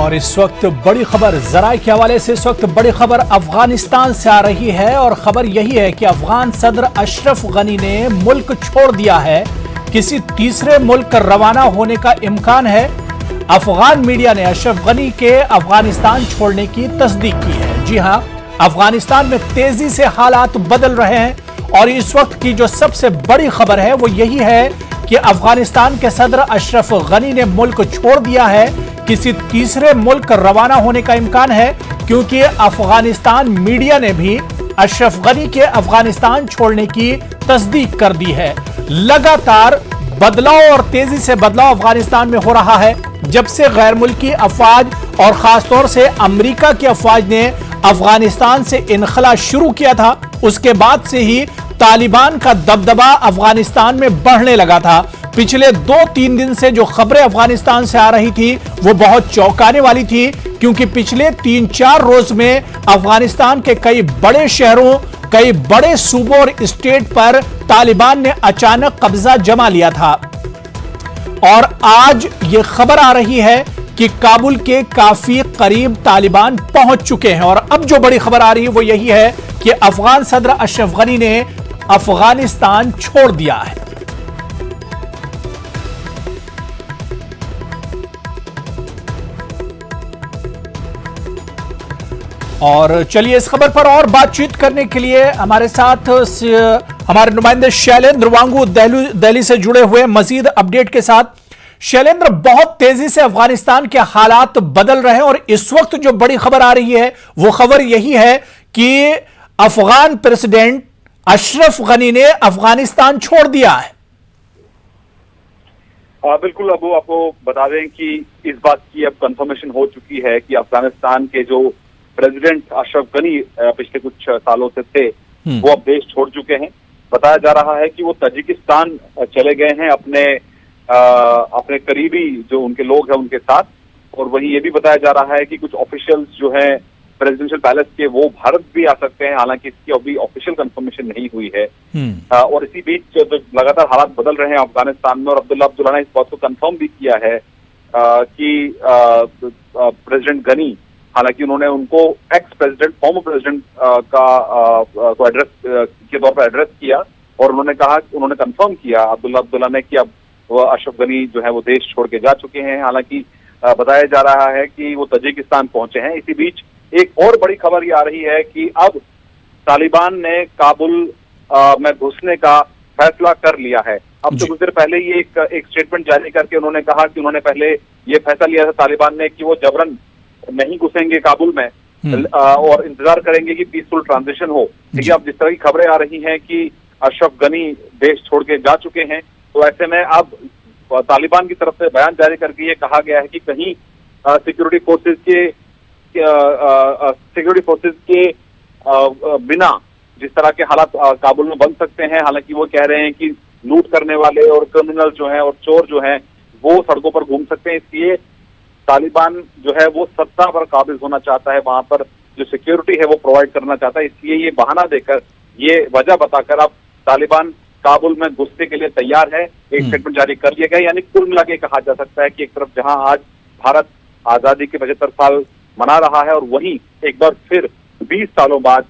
और इस वक्त बड़ी खबर जराए के हवाले से, इस वक्त बड़ी खबर अफगानिस्तान से आ रही है और खबर यही है कि अफगान सदर अशरफ गनी ने मुल्क छोड़ दिया है। किसी तीसरे मुल्क रवाना होने का इम्कान है। अफगान मीडिया ने अशरफ गनी के अफगानिस्तान छोड़ने की तस्दीक की है। जी हां, अफगानिस्तान में तेजी से हालात बदल रहे हैं और इस वक्त की जो सबसे बड़ी खबर है वो यही है कि अफगानिस्तान के सदर अशरफ गनी ने मुल्क छोड़ दिया है। किसी तीसरे मुल्क रवाना होने का इम्कान है क्योंकि अफगानिस्तान मीडिया ने भी अशरफ गनी के अफगानिस्तान छोड़ने की तस्दीक कर दी है। लगातार बदलाव और तेजी से बदलाव अफगानिस्तान में हो रहा है। जब से गैर मुल्की अफवाज और खासतौर से अमेरिका की अफवाज ने अफगानिस्तान से इनखला शुरू किया था, उसके बाद से ही तालिबान का दबदबा अफगानिस्तान में बढ़ने लगा था। पिछले 2-3 दिन से जो खबरें अफगानिस्तान से आ रही थी वो बहुत चौंकाने वाली थी, क्योंकि पिछले 3-4 रोज में अफगानिस्तान के कई बड़े शहरों, कई बड़े सूबों और स्टेट पर तालिबान ने अचानक कब्जा जमा लिया था। और आज ये खबर आ रही है कि काबुल के काफी करीब तालिबान पहुंच चुके हैं। और अब जो बड़ी खबर आ रही है वो यही है कि अफगान सदर अशरफ गनी ने अफगानिस्तान छोड़ दिया है। और चलिए इस खबर पर और बातचीत करने के लिए हमारे साथ हमारे नुमाइंदे शैलेंद्र वांगू दिल्ली से जुड़े हुए मजीद अपडेट के साथ। शैलेंद्र, बहुत तेजी से अफगानिस्तान के हालात बदल रहे हैं और इस वक्त जो बड़ी खबर आ रही है वो खबर यही है कि अफगान प्रेसिडेंट अशरफ गनी ने अफगानिस्तान छोड़ दिया है। बिल्कुल, अब आपको बता दें कि इस बात की अब कंफर्मेशन हो चुकी है कि अफगानिस्तान के जो प्रेसिडेंट अशरफ गनी पिछले कुछ सालों से थे वो अब देश छोड़ चुके हैं। बताया जा रहा है कि वो ताजिकिस्तान चले गए हैं अपने करीबी जो उनके लोग हैं उनके साथ। और वहीं ये भी बताया जा रहा है कि कुछ ऑफिशियल्स जो हैं प्रेसिडेंशियल पैलेस के वो भारत भी आ सकते हैं, हालांकि इसकी अभी ऑफिशियल कंफर्मेशन नहीं हुई है। और इसी बीच जो लगातार हालात बदल रहे हैं अफगानिस्तान में, और अब्दुल्ला अब्दुल्ला ने इस बात को कंफर्म भी किया है कि प्रेसिडेंट गनी, हालांकि उन्होंने उनको एक्स प्रेसिडेंट, फॉर्मर प्रेसिडेंट को एड्रेस के तौर पर एड्रेस किया और उन्होंने कंफर्म किया अब्दुल्ला अब्दुल्ला ने कि अब वो अशरफ गनी जो है वो देश छोड़ के जा चुके हैं। हालांकि बताया जा रहा है कि वो ताजिकिस्तान पहुंचे हैं। इसी बीच एक और बड़ी खबर ये आ रही है कि अब तालिबान ने काबुल में घुसने का फैसला कर लिया है। अब तो कुछ देर पहले ही एक स्टेटमेंट जारी करके उन्होंने कहा कि उन्होंने पहले ये फैसला लिया था तालिबान ने कि वो जबरन नहीं घुसेंगे काबुल में और इंतजार करेंगे कि पीसफुल ट्रांजिशन हो। लेकिन अब जिस तरह की खबरें आ रही हैं कि अशरफ गनी देश छोड़ के जा चुके हैं, तो ऐसे में अब तालिबान की तरफ से बयान जारी करके ये कहा गया है कि कहीं सिक्योरिटी फोर्सेस के बिना जिस तरह के हालात काबुल में बन सकते हैं। हालांकि वो कह रहे हैं कि लूट करने वाले और क्रिमिनल जो हैं और चोर जो हैं वो सड़कों पर घूम सकते हैं, इसलिए तालिबान जो है वो सत्ता पर काबिज होना चाहता है, वहां पर जो सिक्योरिटी है वो प्रोवाइड करना चाहता है। इसलिए ये बहाना देकर, ये वजह बताकर अब तालिबान काबुल में घुसने के लिए तैयार है। एक स्टेटमेंट जारी कर लिया गया। यानी कुल मिला के कहा जा सकता है कि एक तरफ जहां आज भारत आजादी के 75 साल मना रहा है और वहीं एक बार फिर 20 सालों बाद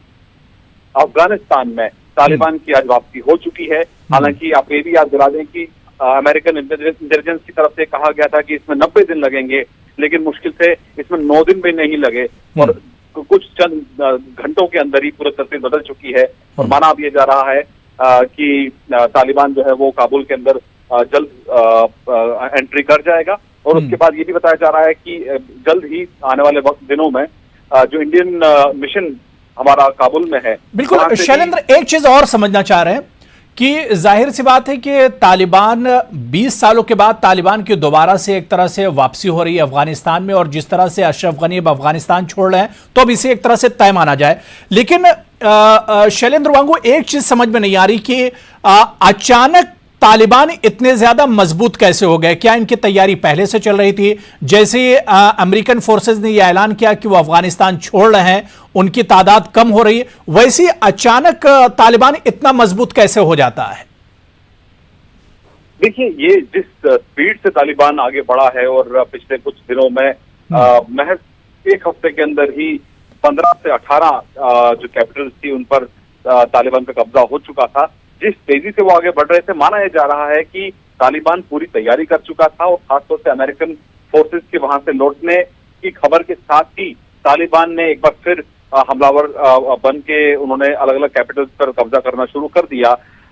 अफगानिस्तान में तालिबान की आज वापसी हो चुकी है। हालांकि आप ये भी याद दिला दें कि अमेरिकन इंटेलिजेंस की तरफ से कहा गया था कि इसमें 90 दिन लगेंगे, लेकिन मुश्किल से इसमें 9 दिन भी नहीं लगे और कुछ चंद घंटों के अंदर ही पूरी तस्वीर बदल चुकी है। और माना अब ये जा रहा है कि तालिबान जो है वो काबुल के अंदर जल्द एंट्री कर जाएगा। और उसके बाद ये भी बताया जा रहा है कि जल्द ही आने वाले दिनों में जो इंडियन मिशन हमारा काबुल में है। बिल्कुल शैलेंद्र, एक चीज और समझना चाह रहे हैं कि जाहिर सी बात है कि तालिबान 20 सालों के बाद तालिबान की दोबारा से एक तरह से वापसी हो रही है अफगानिस्तान में, और जिस तरह से अशरफ गनी अब अफगानिस्तान छोड़ रहे हैं तो अब इसे एक तरह से तय माना जाए। लेकिन शैलेंद्र वांगू, एक चीज समझ में नहीं आ रही कि अचानक तालिबान इतने ज्यादा मजबूत कैसे हो गए? क्या इनकी तैयारी पहले से चल रही थी? जैसे अमेरिकन फोर्सेस ने यह ऐलान किया कि वो अफगानिस्तान छोड़ रहे हैं, उनकी तादाद कम हो रही है, वैसे अचानक तालिबान इतना मजबूत कैसे हो जाता है? देखिए, ये जिस स्पीड से तालिबान आगे बढ़ा है और पिछले कुछ दिनों में महज एक हफ्ते के अंदर ही 15 से 18 जो कैपिटल्स थी उन पर तालिबान का कब्जा हो चुका था। जिस तेजी से वो आगे बढ़ रहे थे, माना यह जा रहा है कि तालिबान पूरी तैयारी कर चुका था और खासतौर से अमेरिकन फोर्सेस के वहां से लौटने की खबर के साथ ही तालिबान ने एक बार फिर हमलावर बन के उन्होंने अलग अलग कैपिटल्स पर कब्जा करना शुरू कर दिया।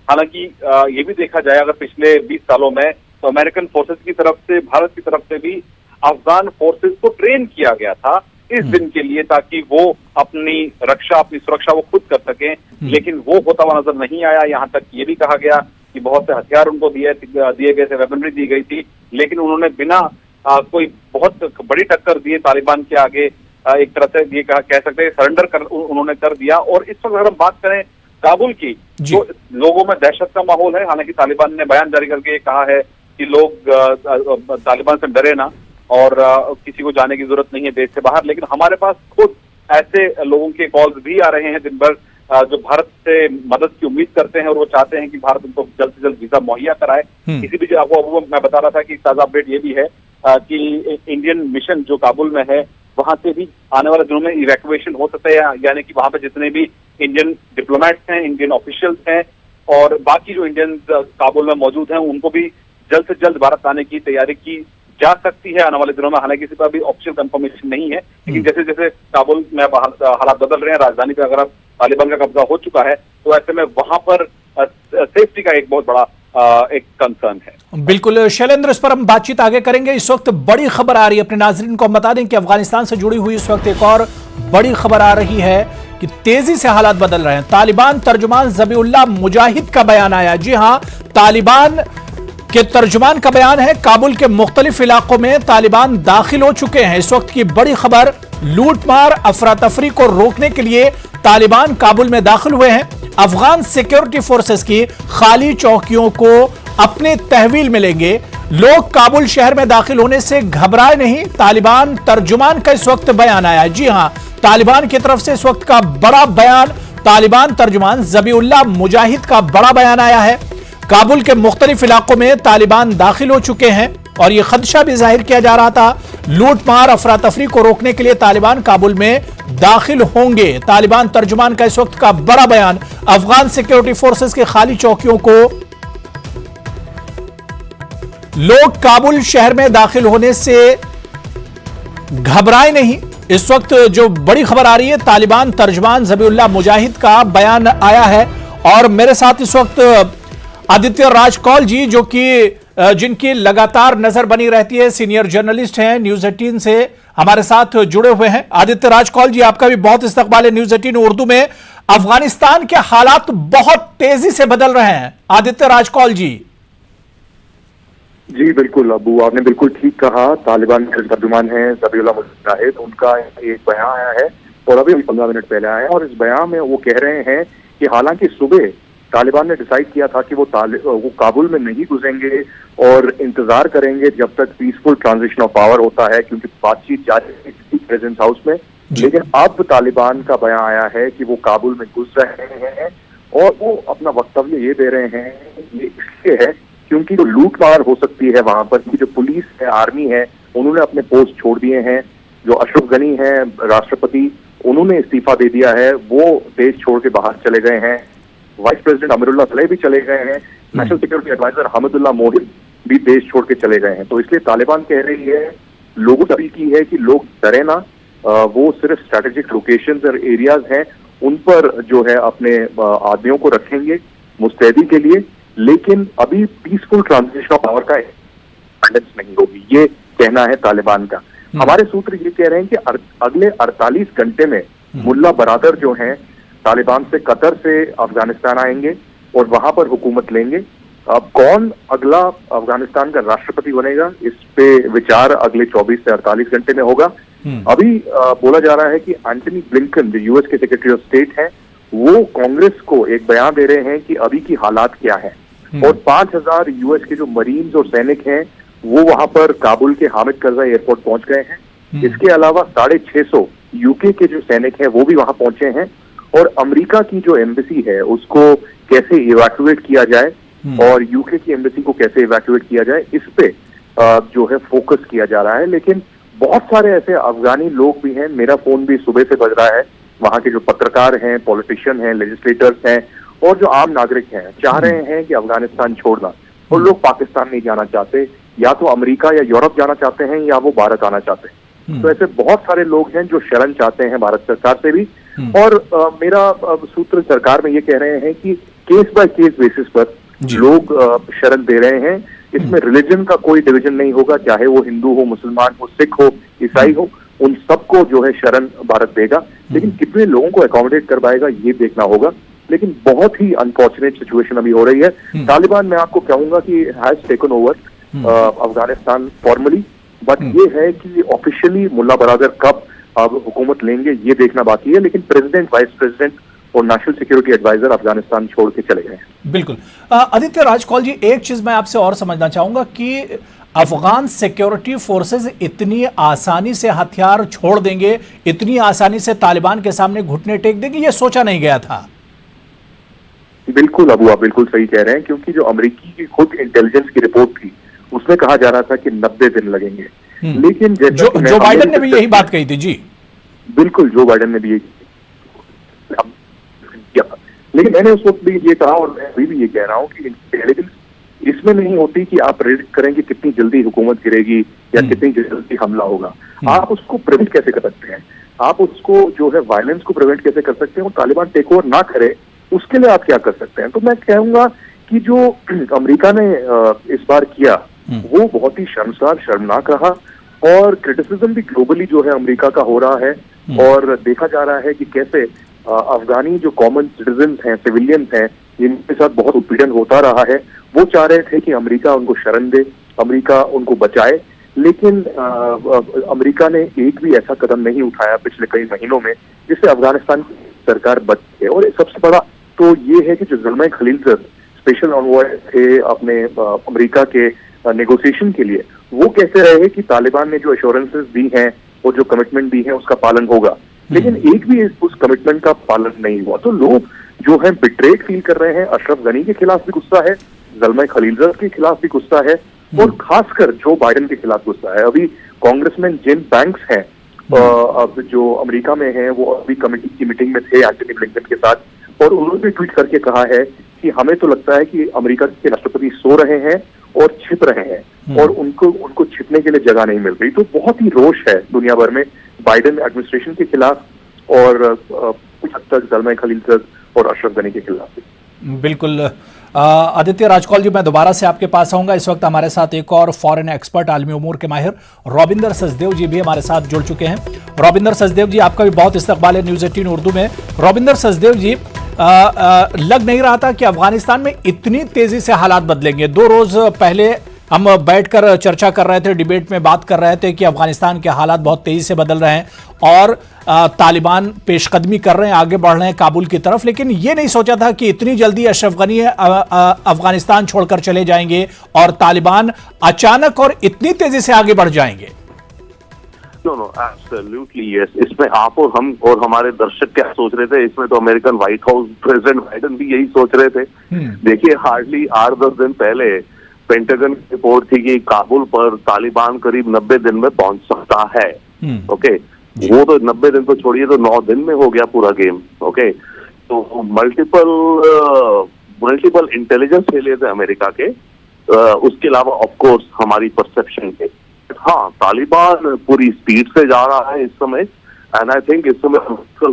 हालांकि ये भी देखा जाए अगर पिछले 20 सालों में तो अमेरिकन फोर्सेस की तरफ से, भारत की तरफ से भी अफगान फोर्सेस को ट्रेन किया गया था इस दिन के लिए, ताकि वो अपनी रक्षा, अपनी सुरक्षा वो खुद कर सकें, लेकिन वो होता हुआ नजर नहीं आया। यहाँ तक ये भी कहा गया कि बहुत से हथियार उनको दिए गए थे, वेपनरी दी गई थी, लेकिन उन्होंने बिना कोई बहुत बड़ी टक्कर दिए तालिबान के आगे एक तरह से ये कह सकते हैं सरेंडर उन्होंने कर दिया। और इस वक्त अगर हम बात करें काबुल की, तो लोगों में दहशत का माहौल है। हालांकि तालिबान ने बयान जारी करके कहा है कि लोग तालिबान से डरे ना और किसी को जाने की जरूरत नहीं है देश से बाहर। लेकिन हमारे पास खुद ऐसे लोगों के कॉल्स भी आ रहे हैं दिन भर जो भारत से मदद की उम्मीद करते हैं और वो चाहते हैं कि भारत उनको जल्द से जल्द वीजा मुहैया कराए। इसी बीच आपको मैं बता रहा था कि ताजा अपडेट ये भी है कि इंडियन मिशन जो काबुल में है वहां से भी आने वाले दिनों में इवैक्यूएशन हो सकता है, यानी कि वहां पे जितने भी इंडियन डिप्लोमेट्स हैं, इंडियन ऑफिशियल्स हैं और बाकी जो इंडियन काबुल में मौजूद हैं उनको भी जल्द से जल्द भारत आने की तैयारी की जा सकती है आने वाले दिनों में। हालांकि इसी पर अभी ऑफिशियल कंफर्मेशन नहीं है, लेकिन जैसे जैसे काबुल में हालात बदल रहे हैं, राजधानी पे अगर तालिबान का कब्जा हो चुका है तो ऐसे में वहां पर सेफ्टी का एक बहुत बड़ा एक कंसर्न है। बिल्कुल शैलेंद्र, इस पर हम बातचीत आगे करेंगे। इस वक्त बड़ी खबर आ रही है, अपने नाजरीन को हम बता दें कि अफगानिस्तान से जुड़ी हुई इस वक्त एक और बड़ी खबर आ रही है कि तेजी से हालात बदल रहे हैं। तालिबान तर्जुमान ज़बीउल्लाह मुजाहिद का बयान आया। जी हां, तालिबान के तर्जुमान का बयान है काबुल के मुख्तलिफ इलाकों में तालिबान दाखिल हो चुके हैं। इस वक्त की बड़ी खबर, लूटमार अफरा तफरी को रोकने के लिए तालिबान काबुल में दाखिल हुए हैं। अफगान सिक्योरिटी फोर्सेस की खाली चौकियों को अपने तहवील में लेंगे। लोग काबुल शहर में दाखिल होने से घबराए नहीं, तालिबान तर्जुमान का इस वक्त बयान आया। जी हां, तालिबान की तरफ से इस वक्त का बड़ा बयान, तालिबान तर्जुमान ज़बीउल्लाह मुजाहिद का बड़ा बयान आया है। काबुल के मुख्तलिफ इलाकों में तालिबान दाखिल हो चुके हैं और यह खदशा भी जाहिर किया जा रहा था लूटमार अफरा तफरी को रोकने के लिए तालिबान काबुल में दाखिल होंगे। तालिबान तर्जुमान का इस वक्त का बड़ा बयान, अफगान सिक्योरिटी फोर्सेस की खाली चौकियों को लोग काबुल शहर में दाखिल होने से घबराए नहीं। इस वक्त जो बड़ी खबर आ रही है, तालिबान तर्जुमान ज़बीउल्लाह मुजाहिद का बयान आया है। और मेरे साथ इस वक्त आदित्य राज कौल जी, जो कि जिनकी लगातार नजर बनी रहती है, सीनियर जर्नलिस्ट हैं न्यूज 18 से, हमारे साथ जुड़े हुए हैं। आदित्य राज कौल जी, आपका भी बहुत इस्तकबाल है न्यूज 18 उर्दू में। अफगानिस्तान के हालात बहुत तेजी से बदल रहे हैं, आदित्य राज कौल जी। जी बिल्कुल अबू, आपने बिल्कुल ठीक कहा। तालिबान के तर्जुमान हैं ज़बीउल्लाह मुजाहिद, उनका एक बयान आया है और अभी 15 मिनट पहले आया है और इस बयान में वो कह रहे हैं कि हालांकि सुबह तालिबान ने डिसाइड किया था कि वो काबुल में नहीं घुसेंगे और इंतजार करेंगे जब तक पीसफुल ट्रांजिशन ऑफ पावर होता है, क्योंकि बातचीत जारी थी प्रेसिडेंट हाउस में। लेकिन अब तालिबान का बयान आया है कि वो काबुल में घुस रहे हैं और वो अपना वक्तव्य ये दे रहे हैं, ये इसलिए है क्योंकि जो लूटमार हो सकती है वहां पर, की जो पुलिस है, आर्मी है, उन्होंने अपने पोस्ट छोड़ दिए हैं। जो अशरफ गनी है राष्ट्रपति, उन्होंने इस्तीफा दे दिया है, वो देश छोड़ के बाहर चले गए हैं। वाइस प्रेसिडेंट अमीरुल्लाह सलेह भी चले गए हैं। National security adviser Hamdullah Mohib भी देश छोड़ के चले गए हैं। तो इसलिए तालिबान कह रही है, लोगों से अपील की है कि लोग डरे ना, वो सिर्फ स्ट्रेटेजिक लोकेशंस और एरियाज हैं उन पर जो है अपने आदमियों को रखेंगे मुस्तैदी के लिए, लेकिन अभी पीसफुल ट्रांजिशन ऑफ पावर का नहीं होगी, ये कहना है तालिबान का। हमारे सूत्र ये कह रहे हैं कि अगले 48 घंटे में मुल्ला बरादर जो हैं तालिबान से, कतर से अफगानिस्तान आएंगे और वहां पर हुकूमत लेंगे। अब कौन अगला अफगानिस्तान का राष्ट्रपति बनेगा, इस पे विचार अगले 24 से 48 घंटे में होगा। अभी बोला जा रहा है कि एंटनी ब्लिंकन जो यूएस के सेक्रेटरी ऑफ स्टेट हैं, वो कांग्रेस को एक बयान दे रहे हैं कि अभी की हालात क्या है और 5000 यूएस के जो मरीन्स और सैनिक हैं वो वहां पर काबुल के हामिद करजाई एयरपोर्ट पहुंच गए हैं। इसके अलावा 650 यूके के जो सैनिक हैं वो भी वहां पहुंचे हैं और अमेरिका की जो एम्बेसी है उसको कैसे इवैक्यूएट किया जाए और यूके की एम्बेसी को कैसे इवैक्यूएट किया जाए, इस पे जो है फोकस किया जा रहा है। लेकिन बहुत सारे ऐसे अफगानी लोग भी हैं, मेरा फोन भी सुबह से बज रहा है, वहां के जो पत्रकार हैं, पॉलिटिशियन हैं, लेजिस्लेटर्स हैं और जो आम नागरिक हैं, चाह रहे हैं कि अफगानिस्तान छोड़ना। और लोग पाकिस्तान नहीं जाना चाहते, या तो अमेरिका या यूरोप जाना चाहते हैं, या वो भारत आना चाहते हैं। तो ऐसे बहुत सारे लोग हैं जो शरण चाहते हैं भारत सरकार से भी। और मेरा सूत्र सरकार में ये कह रहे हैं कि केस बाय केस बेसिस पर लोग शरण दे रहे हैं। इसमें रिलीजन का कोई डिवीजन नहीं होगा, चाहे वो हिंदू हो, मुसलमान हो, सिख हो, ईसाई हो, उन सबको जो है शरण भारत देगा। लेकिन कितने लोगों को अकोमोडेट कर पाएगा ये देखना होगा। लेकिन बहुत ही अनफॉर्चुनेट सिचुएशन अभी हो रही है। तालिबान, मैं आपको कहूंगा कि has taken over Afghanistan formally, but ये है कि ऑफिशियली मुल्ला बरादर कब अब हुकूमत लेंगे ये देखना बाकी है। लेकिन प्रेसिडेंट, वाइस प्रेसिडेंट और नेशनल सिक्योरिटी एडवाइजर अफगानिस्तान छोड़ के चले गए। बिल्कुल। आदित्य राजकौल जी, एक चीज मैं आपसे और समझना चाहूंगा कि अफगान सिक्योरिटी फोर्सेस इतनी आसानी से हथियार छोड़ देंगे, इतनी आसानी से तालिबान के सामने घुटने टेक देंगे, ये सोचा नहीं गया था। बिल्कुल अबू, आप बिल्कुल सही कह रहे हैं, क्योंकि जो अमेरिकी की खुद इंटेलिजेंस की रिपोर्ट थी उसमें कहा जा रहा था कि 90 दिन लगेंगे। लेकिन जो बाइडन ने भी यही बात कही थी। जी बिल्कुल, जो बाइडन ने भी यही, लेकिन मैंने उस वक्त भी ये कहा और मैं अभी भी ये कह रहा हूं कि इंटेलिजेंस इसमें नहीं होती कि आप प्रेडिक्ट करें कि कितनी जल्दी हुकूमत गिरेगी या कितनी जल्दी हमला होगा। आप उसको प्रिवेंट कैसे कर सकते हैं, आप उसको जो है वायलेंस को प्रिवेंट कैसे कर सकते हैं और तालिबान टेक ओवर ना करे, उसके लिए आप क्या कर सकते हैं। तो मैं कहूंगा कि जो अमेरिका ने इस बार किया वो बहुत ही शर्मसार, शर्मनाक रहा। और क्रिटिसिज्म भी ग्लोबली जो है अमेरिका का हो रहा है और देखा जा रहा है कि कैसे अफगानी जो कॉमन सिटीजन हैं, सिविलियंस हैं, जिनके साथ बहुत उत्पीड़न होता रहा है, वो चाह रहे थे कि अमेरिका उनको शरण दे, अमेरिका उनको बचाए। लेकिन अमेरिका ने एक भी ऐसा कदम नहीं उठाया पिछले कई महीनों में जिससे अफगानिस्तान की सरकार बच गई। और सबसे बड़ा तो ये है कि जो ज़ुल्मा खलीलज़द स्पेशल ऑनवॉय थे अपने अमेरिका के नेगोशिएशन के लिए, वो कहते रहे कि तालिबान ने जो एश्योरेंसेस दी हैं और जो कमिटमेंट दी है उसका पालन होगा, लेकिन एक भी उस कमिटमेंट का पालन नहीं हुआ। तो लोग जो है बिट्रेड फील कर रहे हैं। अशरफ गनी के खिलाफ भी गुस्सा है, ज़ुल्मा खलीलज़द के खिलाफ भी गुस्सा है और खासकर जो बाइडन के खिलाफ गुस्सा है। अभी कांग्रेसमैन जिम बैंक्स हैं अब जो अमेरिका में हैं, वो अभी कमेटी की मीटिंग में थे एंटनी ब्लिंकन के साथ, और उन्होंने ट्वीट करके कहा है कि हमें तो लगता है कि अमेरिका के राष्ट्रपति सो रहे हैं और छिप रहे हैं और उनको छिपने के लिए जगह नहीं मिल रही। तो बहुत ही रोष है दुनिया भर में बाइडन एडमिनिस्ट्रेशन के खिलाफ और कुछ हद तक ज़ुल्मा खलीलज़द और अशरफ गनी के खिलाफ। बिल्कुल। आदित्य राजकौल जी, मैं दोबारा से आपके पास आऊंगा। इस वक्त हमारे साथ एक और फॉरेन एक्सपर्ट, आलमी उमूर के माहिर रविंदर सचदेव जी भी हमारे साथ जुड़ चुके हैं। रविंदर सचदेव जी, आपका भी बहुत इस्तकबाल है न्यूज़ 18 उर्दू में। रविंदर सचदेव जी, लग नहीं रहा था कि अफगानिस्तान में इतनी तेजी से हालात बदलेंगे। 2 रोज पहले हम बैठकर चर्चा कर रहे थे, डिबेट में बात कर रहे थे कि अफगानिस्तान के हालात बहुत तेजी से बदल रहे हैं और तालिबान पेशकदमी कर रहे हैं, आगे बढ़ रहे हैं काबुल की तरफ। लेकिन ये नहीं सोचा था कि इतनी जल्दी अशरफ गनी अफगानिस्तान छोड़कर चले जाएंगे और तालिबान अचानक और इतनी तेजी से आगे बढ़ जाएंगे। No absolutely yes. इसमें आप और हम और हमारे दर्शक क्या सोच रहे थे, इसमें तो American white house president Biden भी यही सोच रहे थे। देखिए, हार्डली 8-10 दिन पहले पेंटागन की रिपोर्ट थी कि काबुल पर तालिबान करीब 90 दिन में पहुंच सकता है। ओके, वो तो 90 दिन तो छोड़िए, तो 9 दिन में हो गया पूरा गेम। ओके, तो मल्टीपल इंटेलिजेंस फेलियर थे अमेरिका के, उसके अलावा ऑफकोर्स हमारी परसेप्शन के। हाँ, तालिबान पूरी स्पीड से जा रहा है इस समय, एंड आई थिंक इस समय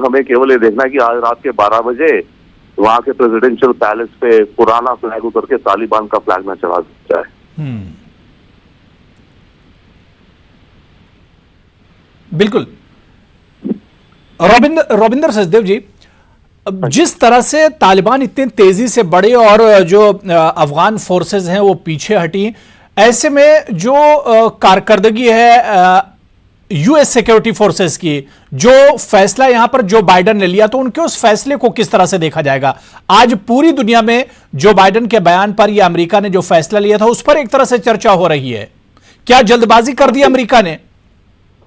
हमें केवल ये देखना है कि आज रात के 12 बजे वहां के प्रेसिडेंशियल पैलेस पे पुराना फ्लैग उतर के तालिबान का फ्लैग न चढ़ा जाए। बिल्कुल। रविंदर सचदेव जी, जिस तरह से तालिबान इतनी तेजी से बढ़े और जो अफगान फोर्सेस हैं वो पीछे हटी, ऐसे में जो कारकर्दगी है यूएस सिक्योरिटी फोर्सेस की, जो फैसला यहां पर जो बाइडन ने लिया, तो उनके उस फैसले को किस तरह से देखा जाएगा? आज पूरी दुनिया में जो बाइडन के बयान पर या अमेरिका ने जो फैसला लिया था उस पर एक तरह से चर्चा हो रही है। क्या जल्दबाजी कर दी अमेरिका ने?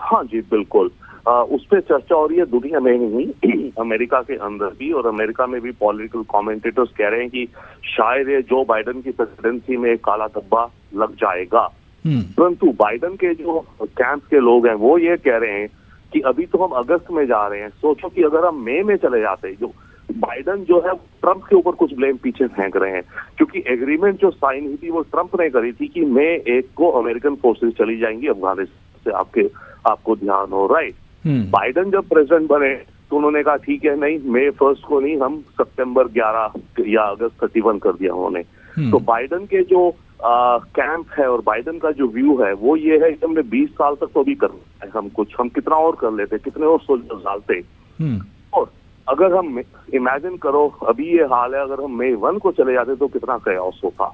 हाँ जी, बिल्कुल। उस पर चर्चा हो रही है दुनिया में नहीं, अमेरिका के अंदर भी, और अमेरिका में भी पॉलिटिकल कमेंटेटर्स कह रहे हैं कि शायद ये जो बाइडन की प्रेसिडेंसी में काला धब्बा लग जाएगा। परंतु बाइडन के जो कैंप के लोग हैं वो ये कह रहे हैं कि अभी तो हम अगस्त में जा रहे हैं, सोचो कि अगर हम मई में चले जाते, जो बाइडन जो है ट्रंप के ऊपर कुछ ब्लेम पीछे फेंक रहे हैं, क्योंकि एग्रीमेंट जो साइन हुई थी वो ट्रंप ने करी थी कि मई 1 को अमेरिकन फोर्सेस चली जाएंगी अफगानिस्तान से, आपको ध्यान हो, राइट। बाइडन जब प्रेसिडेंट बने तो उन्होंने कहा ठीक है, नहीं मई 1 को नहीं, हम सितंबर 11 या अगस्त 31 कर दिया उन्होंने। तो बाइडन के जो कैंप है और बाइडन का जो व्यू है वो ये है कि हमने 20 साल तक तो अभी करना है, हम कितना और कर लेते, कितने और सोल्जर्स डालते। और अगर हम इमेजिन करो अभी ये हाल है, अगर हम मई 1 को चले जाते तो कितना कयास होता।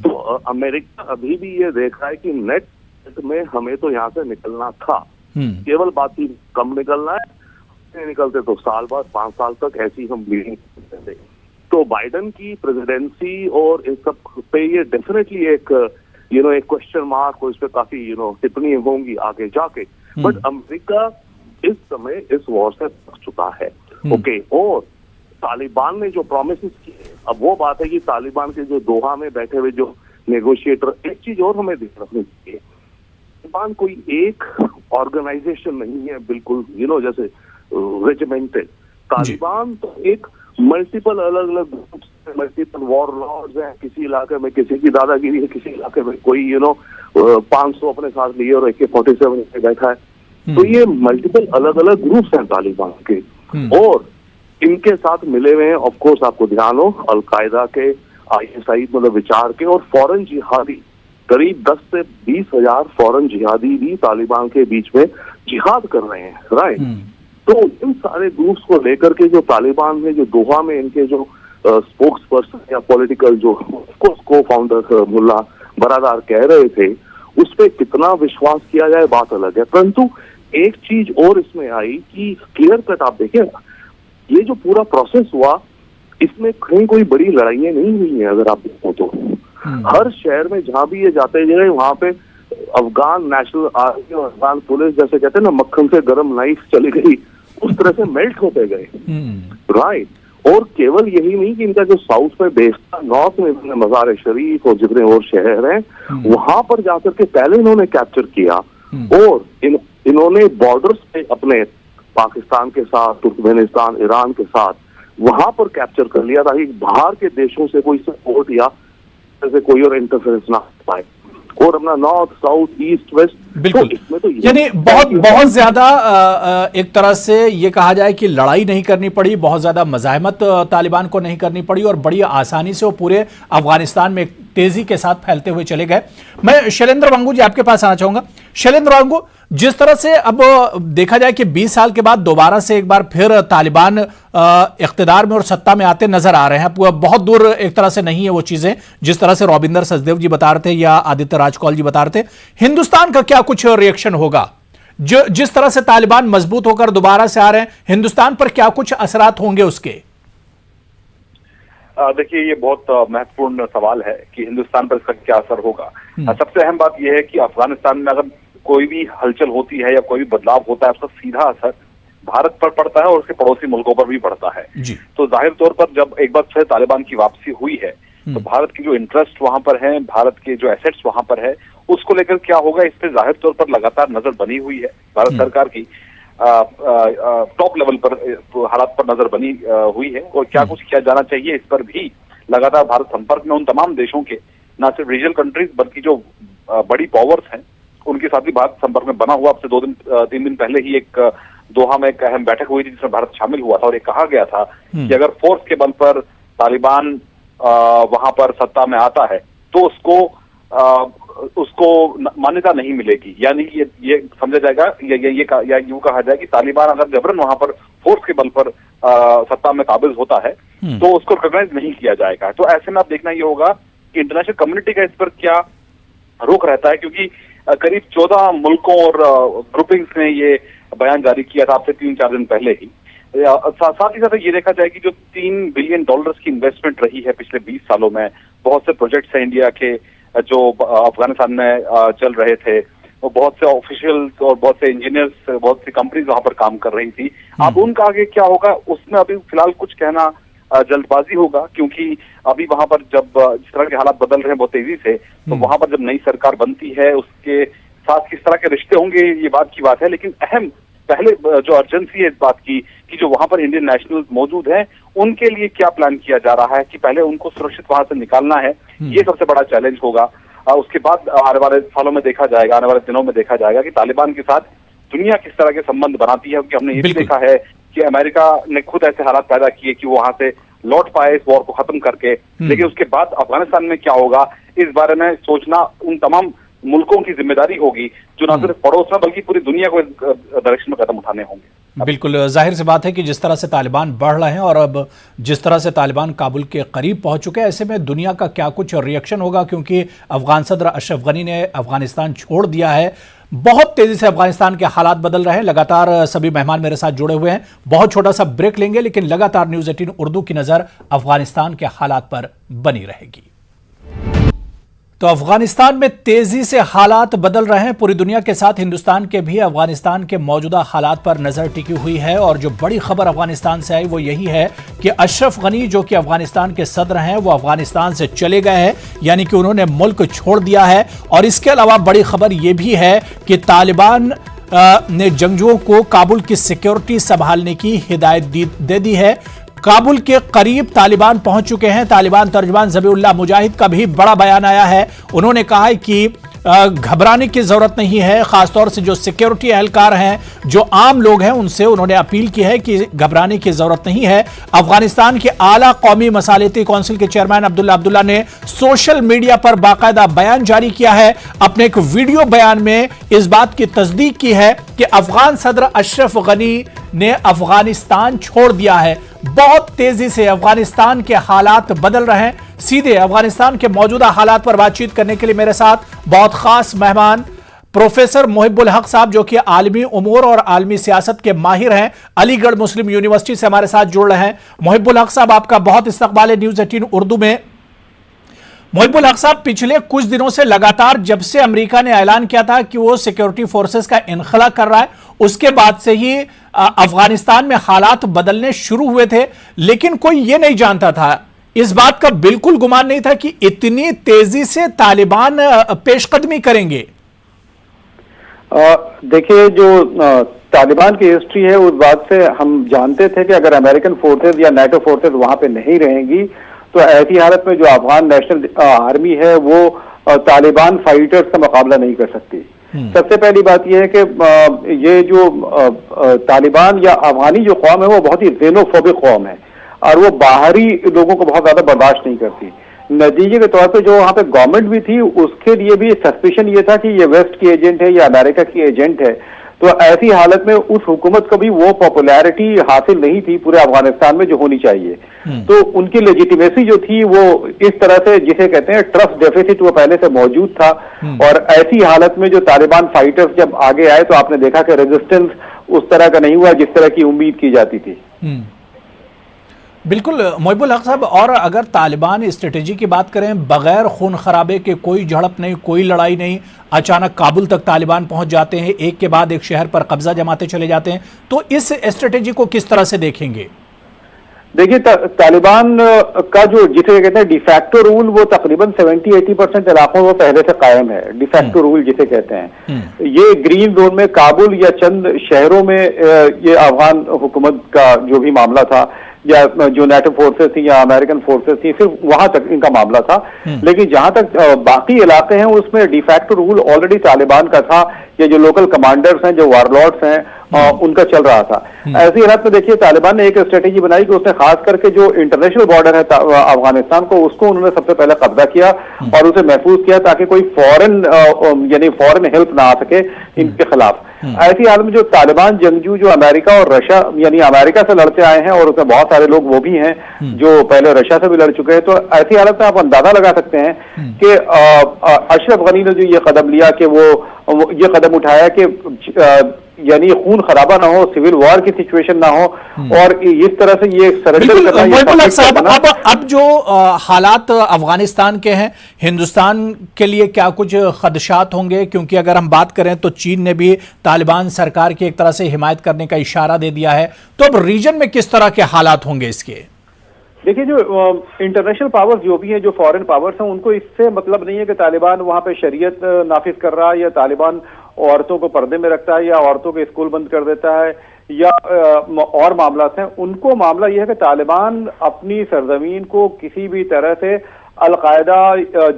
तो अमेरिका अभी भी ये देख रहा है कि नेट में हमें तो यहाँ से निकलना था, केवल बात ही कम निकलना है, नहीं निकलते तो साल बाद 5 साल तक ऐसी हम लीडिंग करते। तो बाइडन की प्रेसिडेंसी और इस सब पे ये डेफिनेटली एक एक क्वेश्चन मार्क और इस पे काफी टिप्पणी होंगी आगे जाके। बट अमेरिका इस समय इस वॉर से थक चुका है, ओके। और तालिबान ने जो प्रोमिसेस किए, अब वो बात है कि तालिबान के जो दोहा में बैठे हुए जो नेगोशिएटर, एक चीज और हमें ध्यान रखनी चाहिए, तालिबान कोई एक ऑर्गेनाइजेशन नहीं है बिल्कुल जैसे रेजिमेंटेड। तालिबान तो एक मल्टीपल अलग अलग मल्टीपल वॉर लॉर्ड्स हैं, किसी इलाके में किसी की दादागिरी है, किसी इलाके में कोई 500 अपने साथ लिए और AK-47 पे बैठा है। तो ये मल्टीपल अलग अलग ग्रुप्स हैं तालिबान के, और इनके साथ मिले हुए हैं ऑफ कोर्स, आपको ध्यान हो, अलकायदा के, ISI मतलब विचार के, और फॉरेन जिहादी, करीब 10 से 20 हजार फॉरेन जिहादी भी तालिबान के बीच में जिहाद कर रहे हैं, राइट। तो इन सारे ग्रुप्स को लेकर के जो तालिबान में जो दोहा में इनके जो स्पोक्स पर्सन या पॉलिटिकल जो को फाउंडर मुल्ला बरादार कह रहे थे, उस पर कितना विश्वास किया जाए बात अलग है। परंतु एक चीज और इसमें आई कि क्लियर कट आप देखिए, ये जो पूरा प्रोसेस हुआ इसमें कहीं कोई बड़ी लड़ाइयां नहीं हुई हैं। अगर आप देखो तो हर शहर में जहां भी ये जाते गए वहां पे अफगान नेशनल आर्मी और अफगान पुलिस, जैसे कहते हैं ना मक्खन से गर्म नाइफ चली गई, उस तरह से मेल्ट होते गए, राइट। और केवल यही नहीं कि इनका जो साउथ में बेस था, नॉर्थ में मज़ार शरीफ और जितने और शहर हैं वहां पर जाकर के पहले इन्होंने कैप्चर किया, और इन्होंने बॉर्डर्स पे अपने पाकिस्तान के साथ, तुर्कमेनिस्तान, ईरान के साथ वहां पर कैप्चर कर लिया ताकि बाहर के देशों से कोई सपोर्ट या जैसे कोई और इंटरफेरेंस ना पाए। और अपना नॉर्थ, साउथ, ईस्ट, वेस्ट, बिल्कुल। तो यानी बहुत ज्यादा एक तरह से ये कहा जाए कि लड़ाई नहीं करनी पड़ी, बहुत ज्यादा मज़ाहमत तालिबान को नहीं करनी पड़ी, और बड़ी आसानी से वो पूरे अफगानिस्तान में तेजी के साथ फैलते हुए चले गए। मैं शैलेंद्र वांगू जी आपके पास आना चाहूंगा। शैलेंद्र वांगू, जिस तरह से अब देखा जाए कि 20 साल के बाद दोबारा से एक बार फिर तालिबान इख्तिदार में और सत्ता में आते नजर आ रहे हैं, बहुत दूर एक तरह से नहीं है वो चीजें जिस तरह से रविंदर सचदेव जी बता रहे थे या आदित्य राजकौल जी बता रहे थे। हिंदुस्तान का क्या कुछ रिएक्शन होगा? जिस तरह से तालिबान मजबूत होकर दोबारा से आ रहे हैं, हिंदुस्तान पर क्या कुछ असरात होंगे उसके? देखिए, ये बहुत महत्वपूर्ण सवाल है कि हिंदुस्तान पर इसका क्या असर होगा। सबसे अहम बात यह है कि अफगानिस्तान में अगर कोई भी हलचल होती है या कोई भी बदलाव होता है, उसका सीधा असर भारत पर पड़ता है और उसके पड़ोसी मुल्कों पर भी पड़ता है। तो जाहिर तौर पर जब एक बार फिर तालिबान की वापसी हुई है तो भारत की जो इंटरेस्ट वहां पर है, भारत के जो एसेट्स वहां पर है, उसको लेकर क्या होगा इस पर जाहिर तौर पर लगातार नजर बनी हुई है। भारत सरकार की टॉप लेवल पर हालात पर नजर बनी हुई है, और क्या कुछ किया जाना चाहिए इस पर भी लगातार भारत संपर्क में उन तमाम देशों के, न सिर्फ रीजनल कंट्रीज बल्कि जो बड़ी पावर्स हैं उनके साथ भी भारत संपर्क में बना हुआ। अब से 2-3 दिन पहले ही एक दोहा में एक अहम बैठक हुई थी जिसमें भारत शामिल हुआ था, और ये कहा गया था कि अगर फोर्स के बल पर तालिबान वहां पर सत्ता में आता है तो उसको मान्यता नहीं मिलेगी। यानी ये समझा जाएगा या यूं कहा जाए कि तालिबान अगर जबरन वहां पर फोर्स के बल पर सत्ता में काबिज होता है तो उसको रिकॉग्नाइज नहीं किया जाएगा। तो ऐसे में अब देखना ये होगा कि इंटरनेशनल कम्युनिटी का इस पर क्या रुख रहता है, क्योंकि करीब 14 मुल्कों और ग्रुपिंग्स ने ये बयान जारी किया था आपसे 3-4 दिन पहले ही। साथ ही साथ ये देखा जाए कि जो $3 बिलियन की इन्वेस्टमेंट रही है पिछले 20 सालों में, बहुत से प्रोजेक्ट्स हैं इंडिया के जो अफगानिस्तान में चल रहे थे, वो बहुत से ऑफिशियल्स और बहुत से इंजीनियर्स, बहुत सी कंपनीज वहां पर काम कर रही थी। अब उनका आगे क्या होगा उसमें अभी फिलहाल कुछ कहना जल्दबाजी होगा, क्योंकि अभी वहां पर जब जिस तरह के हालात बदल रहे हैं बहुत तेजी से, तो वहां पर जब नई सरकार बनती है उसके साथ किस तरह के रिश्ते होंगे ये बात की बात है। लेकिन अहम पहले जो अर्जेंसी है इस बात की कि जो वहां पर इंडियन नेशनल्स मौजूद हैं उनके लिए क्या प्लान किया जा रहा है कि पहले उनको सुरक्षित वहां से निकालना है, ये सबसे बड़ा चैलेंज होगा। उसके बाद आने वाले सालों में देखा जाएगा, आने वाले दिनों में देखा जाएगा कि तालिबान के साथ दुनिया किस तरह के संबंध बनाती है। क्योंकि हमने ये भी देखा है कि अमेरिका ने खुद ऐसे हालात पैदा किए कि वो वहां से लौट पाए इस वॉर को खत्म करके, लेकिन उसके बाद अफगानिस्तान में क्या होगा इस बारे में सोचना उन तमाम मुल्कों की जिम्मेदारी होगी जो न सिर्फ पड़ोस में बल्कि पूरी दुनिया को इस डायरेक्शन में कदम उठाने होंगे। बिल्कुल जाहिर सी बात है कि जिस तरह से तालिबान बढ़ रहे हैं और अब जिस तरह से तालिबान काबुल के करीब पहुंच चुके हैं, ऐसे में दुनिया का क्या कुछ रिएक्शन होगा, क्योंकि अफगान सदर अशरफ गनी ने अफगानिस्तान छोड़ दिया है। बहुत तेजी से अफगानिस्तान के हालात बदल रहे हैं। लगातार सभी मेहमान मेरे साथ जुड़े हुए हैं। बहुत छोटा सा ब्रेक लेंगे, लेकिन लगातार न्यूज़ 18 उर्दू की नजर अफगानिस्तान के हालात पर बनी रहेगी। तो अफगानिस्तान में तेजी से हालात बदल रहे हैं। पूरी दुनिया के साथ हिंदुस्तान के भी अफगानिस्तान के मौजूदा हालात पर नजर टिकी हुई है और जो बड़ी खबर अफगानिस्तान से आई वो यही है कि अशरफ गनी जो कि अफगानिस्तान के सदर हैं वो अफगानिस्तान से चले गए हैं, यानी कि उन्होंने मुल्क छोड़ दिया है। और इसके अलावा बड़ी खबर यह भी है कि तालिबान ने जंगजुओं को काबुल की सिक्योरिटी संभालने की हिदायत दे दी है। काबुल के करीब तालिबान पहुंच चुके हैं। तालिबान तर्जमान ज़बीहुल्लाह मुजाहिद का भी बड़ा बयान आया है। उन्होंने कहा है कि घबराने की जरूरत नहीं है। खासतौर से जो सिक्योरिटी एहलकार हैं, जो आम लोग हैं, उनसे उन्होंने अपील की है कि घबराने की जरूरत नहीं है। अफगानिस्तान के आला कौमी मसालेती काउंसिल के चेयरमैन अब्दुल्ला ने सोशल मीडिया पर बाकायदा बयान जारी किया है। अपने एक वीडियो बयान में इस बात की तस्दीक की है कि अफगान सदर अशरफ गनी ने अफगानिस्तान छोड़ दिया है। बहुत तेजी से अफगानिस्तान के हालात बदल रहे हैं। सीधे अफगानिस्तान के मौजूदा हालात पर बातचीत करने के लिए मेरे साथ बहुत खास मेहमान प्रोफेसर मोहिब्बुल हक साहब, जो कि आलमी उमूर और आलमी सियासत के माहिर हैं, अलीगढ़ मुस्लिम यूनिवर्सिटी से हमारे साथ जुड़ रहे हैं। मोहिब्बुल हक साहब, आपका बहुत इस्तकबाल है न्यूज़ 18 उर्दू में। मोहिब्बुल हक साहब, पिछले कुछ दिनों से लगातार जब से अमेरिका ने ऐलान किया था कि वो सिक्योरिटी फोर्सेस का इनखला कर रहा है, उसके बाद से ही अफगानिस्तान में हालात बदलने शुरू हुए थे, लेकिन कोई ये नहीं जानता था, इस बात का बिल्कुल गुमान नहीं था कि इतनी तेजी से तालिबान पेशकदमी करेंगे। देखिए, जो तालिबान की हिस्ट्री है उस बात से हम जानते थे कि अगर अमेरिकन फोर्सेस या नाटो फोर्सेस वहां पे नहीं रहेंगी तो ऐसी हालत में जो अफगान नेशनल आर्मी है वो तालिबान फाइटर्स का मुकाबला नहीं कर सकती। सबसे पहली बात यह है कि ये जो तालिबान या अफगानी जो कौम है वो बहुत ही जेनोफोबिक कौम है और वो बाहरी लोगों को बहुत ज्यादा बर्दाश्त नहीं करती। नतीजे के तौर पे जो वहां पे गवर्नमेंट भी थी उसके लिए भी सस्पिशन ये था कि ये वेस्ट की एजेंट है या अमेरिका की एजेंट है। तो ऐसी हालत में उस हुकूमत को भी वो पॉपुलैरिटी हासिल नहीं थी पूरे अफगानिस्तान में जो होनी चाहिए। तो उनकी लेजिटिमेसी जो थी वो इस तरह से, जिसे कहते हैं ट्रस्ट डेफिसिट, वो पहले से मौजूद था। और ऐसी हालत में जो तालिबान फाइटर्स जब आगे आए तो आपने देखा कि रेजिस्टेंस उस तरह का नहीं हुआ जिस तरह की उम्मीद की जाती थी। बिल्कुल मोहिब्बुल हक साहब, और अगर तालिबान स्ट्रेटेजी की बात करें, बगैर खून खराबे के कोई झड़प नहीं, कोई लड़ाई नहीं, अचानक काबुल तक तालिबान पहुंच जाते हैं, एक के बाद एक शहर पर कब्जा जमाते चले जाते हैं, तो इस स्ट्रेटेजी को किस तरह से देखेंगे? देखिए, तालिबान का जो जिसे कहते हैं डिफैक्टो रूल वो तकरीबन 70-80% इलाकों में पहले से कायम है। डिफैक्टो रूल जिसे कहते हैं, ये ग्रीन जोन में काबुल या चंद शहरों में ये अफगान हुकूमत का जो भी मामला था या जो नेटो फोर्सेस थी या अमेरिकन फोर्सेस थी, सिर्फ वहां तक इनका मामला था। लेकिन जहां तक बाकी इलाके हैं उसमें डिफैक्टो रूल ऑलरेडी तालिबान का था, ये जो लोकल कमांडर्स हैं, जो वारलॉर्ड्स हैं, उनका चल रहा था। ऐसी हालत में देखिए तालिबान ने एक स्ट्रेटेजी बनाई कि उसने खास करके जो इंटरनेशनल बॉर्डर है अफगानिस्तान को, उसको उन्होंने सबसे पहले कब्जा किया और उसे महफूज किया ताकि कोई फॉरेन हेल्प ना आ सके इनके खिलाफ। ऐसी हालत में जो तालिबान जंगजू जो अमेरिका और रशिया, यानी अमेरिका से लड़ते आए हैं और उसमें बहुत सारे लोग वो भी हैं जो पहले रशिया से भी लड़ चुके हैं, तो ऐसी हालत में आप अंदाजा लगा सकते हैं कि अशरफ गनी ने जो ये कदम लिया कि वो ये कदम उठाया कि यानी खून खराबा ना हो, सिविल वॉर की सिचुएशन ना हो और इस तरह से ये सरेंडर करना। अब जो हालात अफगानिस्तान के हैं, हिंदुस्तान के लिए क्या कुछ खदशात होंगे? क्योंकि अगर हम बात करें तो चीन ने भी तालिबान सरकार की एक तरह से हिमायत करने का इशारा दे दिया है, तो अब रीजन में किस तरह के हालात होंगे इसके? देखिए, जो इंटरनेशनल पावर्स जो भी हैं, जो फॉरेन पावर्स हैं, उनको इससे मतलब नहीं है कि तालिबान वहां पे शरीयत नाफिज कर रहा है, या तालिबान औरतों को पर्दे में रखता है, या औरतों के स्कूल बंद कर देता है, या और मामला हैं। उनको मामला यह है कि तालिबान अपनी सरजमीन को किसी भी तरह से अलकायदा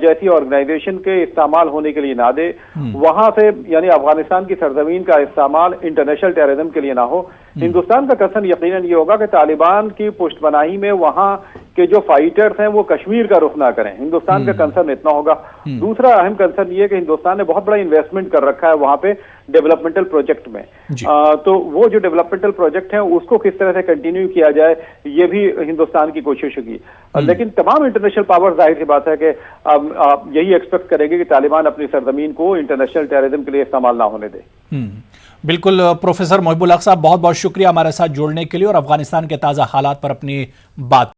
जैसी ऑर्गेनाइजेशन के इस्तेमाल होने के लिए ना दे, वहां से यानी अफगानिस्तान की सरजमीन का इस्तेमाल इंटरनेशनल टेररिज्म के लिए ना हो। हिंदुस्तान का कंसर्न यकीनन ये होगा कि तालिबान की पुष्टबनाही में वहां के जो फाइटर्स हैं वो कश्मीर का रुख ना करें। हिंदुस्तान का कंसर्न इतना होगा। दूसरा अहम कंसर्न ये है कि हिंदुस्तान ने बहुत बड़ा इन्वेस्टमेंट कर रखा है वहां पे डेवलपमेंटल प्रोजेक्ट में, तो वो जो डेवलपमेंटल प्रोजेक्ट हैं उसको किस तरह से कंटिन्यू किया जाए, ये भी हिंदुस्तान की कोशिश होगी। लेकिन तमाम इंटरनेशनल पावर जाहिर सी बात है कि अब यही एक्सपेक्ट करेंगे कि तालिबान अपनी सरजमीन को इंटरनेशनल टेररिज्म के लिए इस्तेमाल ना होने दे। बिल्कुल प्रोफेसर मोहिबुल हक साहब, बहुत बहुत शुक्रिया हमारे साथ जुड़ने के लिए और अफगानिस्तान के ताज़ा हालात पर अपनी बात